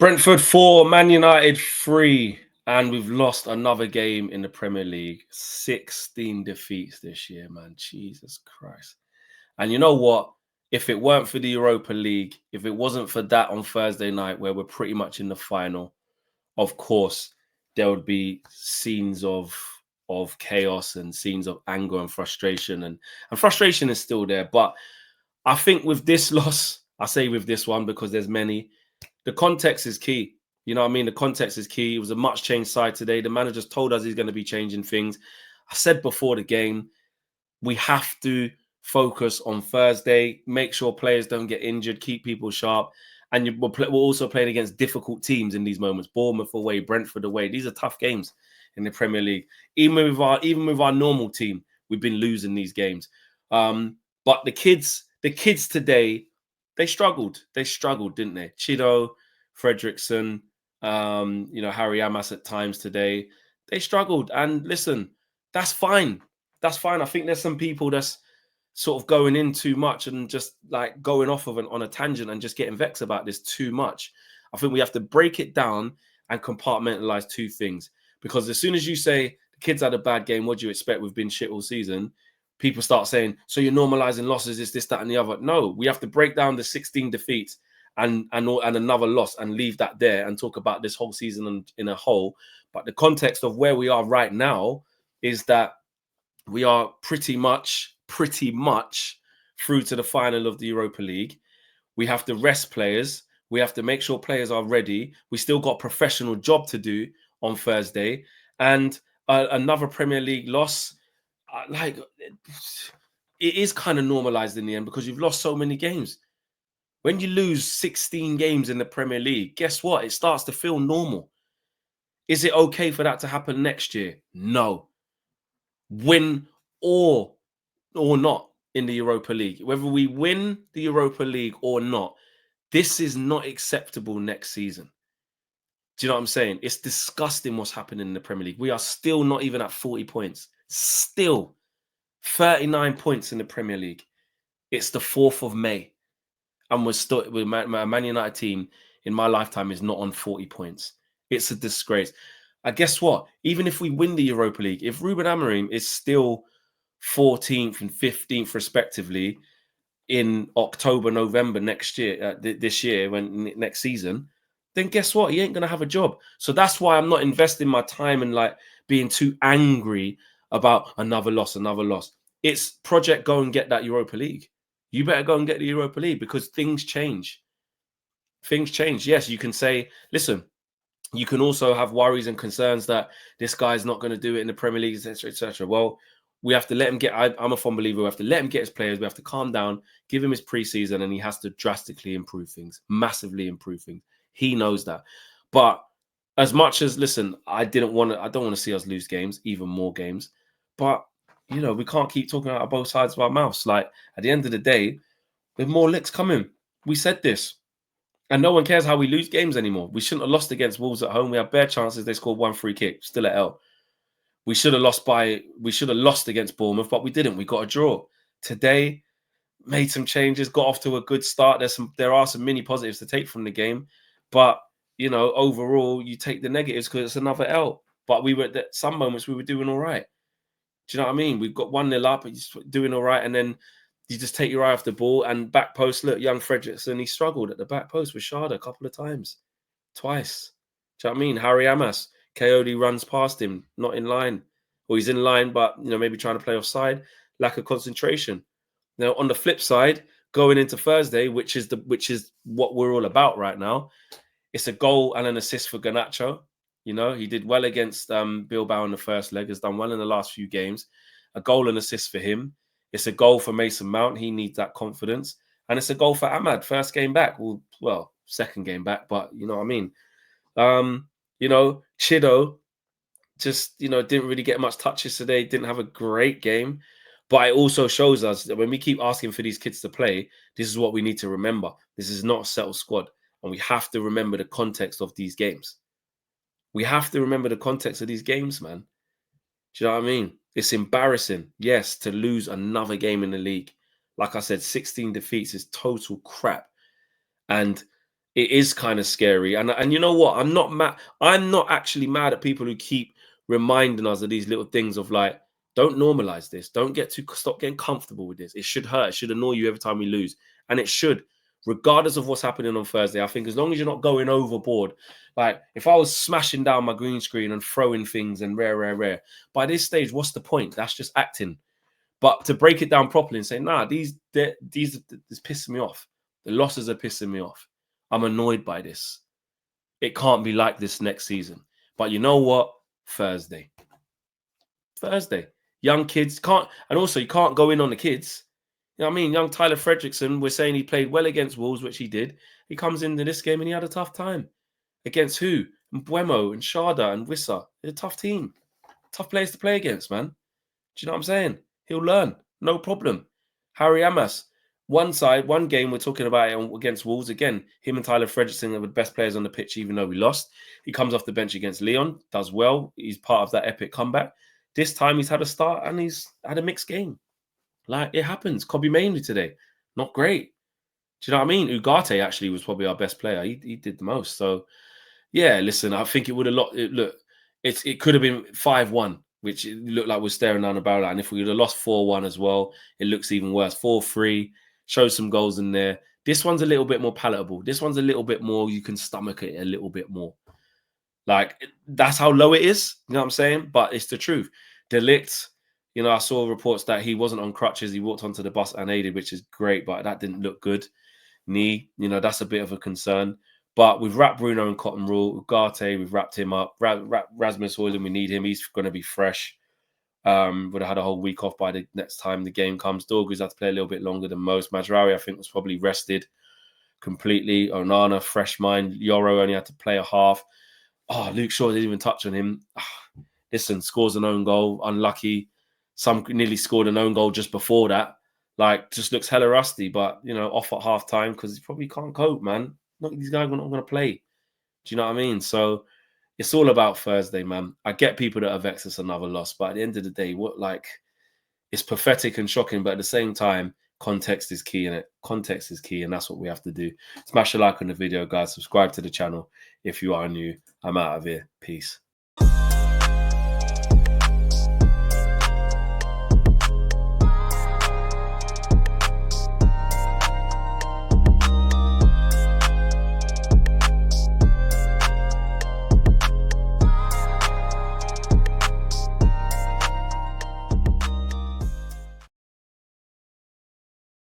Brentford 4, Man United 3, and we've lost another game in the Premier League. 16 defeats this year, man. Jesus Christ. And you know what? If it weren't for the Europa League, if it wasn't for that on Thursday night where we're pretty much in the final, of course, there would be scenes of chaos and scenes of anger and frustration. And frustration is still there. But I think with this loss, I say with this one because there's many, the context is key. You know what I mean? The context is key. It was a much changed side today. The manager's told us he's going to be changing things. I said before the game, we have to focus on Thursday, make sure players don't get injured, keep people sharp. And we're also playing against difficult teams in these moments. Bournemouth away, Brentford away. These are tough games in the Premier League. Even with our normal team, we've been losing these games. But the kids today, they struggled. They struggled, didn't they? Chido, Fredrickson, Harry Amas at times today. They struggled. And listen, that's fine. That's fine. I think there's some people that's sort of going in too much and just like going off on a tangent and just getting vexed about this too much. I think we have to break it down and compartmentalize two things. Because as soon as you say the kids had a bad game, what do you expect? We've been shit all season. People start saying, so you're normalizing losses, this, that, and the other. No, we have to break down the 16 defeats and another loss and leave that there and talk about this whole season in a whole. But the context of where we are right now is that we are pretty much through to the final of the Europa League. We have to rest players. We have to make sure players are ready. We still got a professional job to do on Thursday. And another Premier League loss, it is kind of normalized in the end because you've lost so many games. When you lose 16 games in the Premier League, guess what? It starts to feel normal. Is it okay for that to happen next year? No. Win or not in the Europa League. Whether we win the Europa League or not, this is not acceptable next season. Do you know what I'm saying? It's disgusting what's happening in the Premier League. We are still not even at 40 points. Still 39 points in the Premier League. It's the 4th of May. And we're still, with my Man United team in my lifetime is not on 40 points. It's a disgrace. I guess what? Even if we win the Europa League, if Ruben Amorim is still 14th and 15th respectively in October, November next year, this year, next season, then guess what? He ain't going to have a job. So that's why I'm not investing my time in like being too angry about another loss. It's project go and get that Europa League. You better go and get the Europa League because things change. Things change. Yes, you can say, listen, you can also have worries and concerns that this guy's not going to do it in the Premier League, etc., etc. Well, we have to let him get. I'm a fond believer. We have to let him get his players. We have to calm down, give him his preseason, and he has to drastically improve things, massively improve things. He knows that. But as much as listen, I don't want to see us lose games, even more games. But we can't keep talking out of both sides of our mouths. Like at the end of the day, there's more licks coming. We said this. And no one cares how we lose games anymore. We shouldn't have lost against Wolves at home. We had bare chances. They scored 1 free kick, still at L. We should have lost against Bournemouth, but we didn't. We got a draw. Today, made some changes, got off to a good start. There are some mini positives to take from the game. But, overall, you take the negatives because it's another L. But at some moments we were doing all right. Do you know what I mean? We've got 1-0 up, and you're doing all right, and then you just take your eye off the ball and back post. Look, young Fredrickson, he struggled at the back post with Shada a couple of times. Twice. Do you know what I mean? Harry Amas, Coyote runs past him, not in line. Or he's in line, but maybe trying to play offside. Lack of concentration. Now, on the flip side, going into Thursday, which is what we're all about right now, it's a goal and an assist for Garnacho. He did well against Bilbao in the first leg, has done well in the last few games. A goal and assist for him. It's a goal for Mason Mount. He needs that confidence. And it's a goal for Ahmad, first game back. Well, second game back, but you know what I mean. Chido just, didn't really get much touches today. Didn't have a great game. But it also shows us that when we keep asking for these kids to play, this is what we need to remember. This is not a settled squad. And we have to remember the context of these games. We have to remember the context of these games, man. Do you know what I mean? It's embarrassing, yes, to lose another game in the league. Like I said, 16 defeats is total crap. And It is kind of scary. And you know what? I'm not actually mad at people who keep reminding us of these little things of like, don't normalize this. Don't get too stop getting comfortable with this. It should hurt. It should annoy you every time we lose. And it should, regardless of what's happening on Thursday. I think as long as you're not going overboard, like if I was smashing down my green screen and throwing things and rare, by this stage, what's the point? That's just acting. But to break it down properly and say, nah, these is pissing me off. The losses are pissing me off. I'm annoyed by this. It can't be like this next season. But you know what? Thursday. Young kids can't, and also you can't go in on the kids. You know what I mean? Young Tyler Fredrickson, we're saying he played well against Wolves, which he did. He comes into this game and he had a tough time. Against who? Mbuemo and Sharda and Wissa. It's a tough team. Tough players to play against, man. Do you know what I'm saying? He'll learn. No problem. Harry Amas. One game we're talking about it against Wolves. Again, him and Tyler Fredrickson are the best players on the pitch, even though we lost. He comes off the bench against Leon, does well. He's part of that epic comeback. This time he's had a start and he's had a mixed game. Like, it happens. Kobe Mainoo today. Not great. Do you know what I mean? Ugarte actually was probably our best player. He did the most. So, yeah, listen, I think it would have it could have been 5-1, which it looked like we're staring down the barrel. And if we would have lost 4-1 as well, it looks even worse. 4-3, shows some goals in there. This one's a little bit more palatable. This one's a little bit more, you can stomach it a little bit more. Like, that's how low it is. You know what I'm saying? But it's the truth. De Ligt, you know, I saw reports that he wasn't on crutches. He walked onto the bus unaided, which is great, but that didn't look good. Knee, you know, that's a bit of a concern. But we've wrapped Bruno and Cotton Rule. Ugarte, we've wrapped him up. Rasmus Højlund, we need him. He's going to be fresh. Would have had a whole week off by the next time the game comes. Dorgu's had to play a little bit longer than most. Majraoui, I think, was probably rested completely. Onana, fresh mind. Yoro only had to play a half. Oh, Luke Shaw didn't even touch on him. Listen, scores an own goal. Unlucky. Some nearly scored an own goal just before that. Like, just looks hella rusty, but, you know, off at half time because he probably can't cope, man. Look, these guys are not going to play. Do you know what I mean? So it's all about Thursday, man. I get people that are vexed it's another loss, but at the end of the day, it's pathetic and shocking, but at the same time, context is key in it. Context is key, and that's what we have to do. Smash a like on the video, guys. Subscribe to the channel if you are new. I'm out of here. Peace.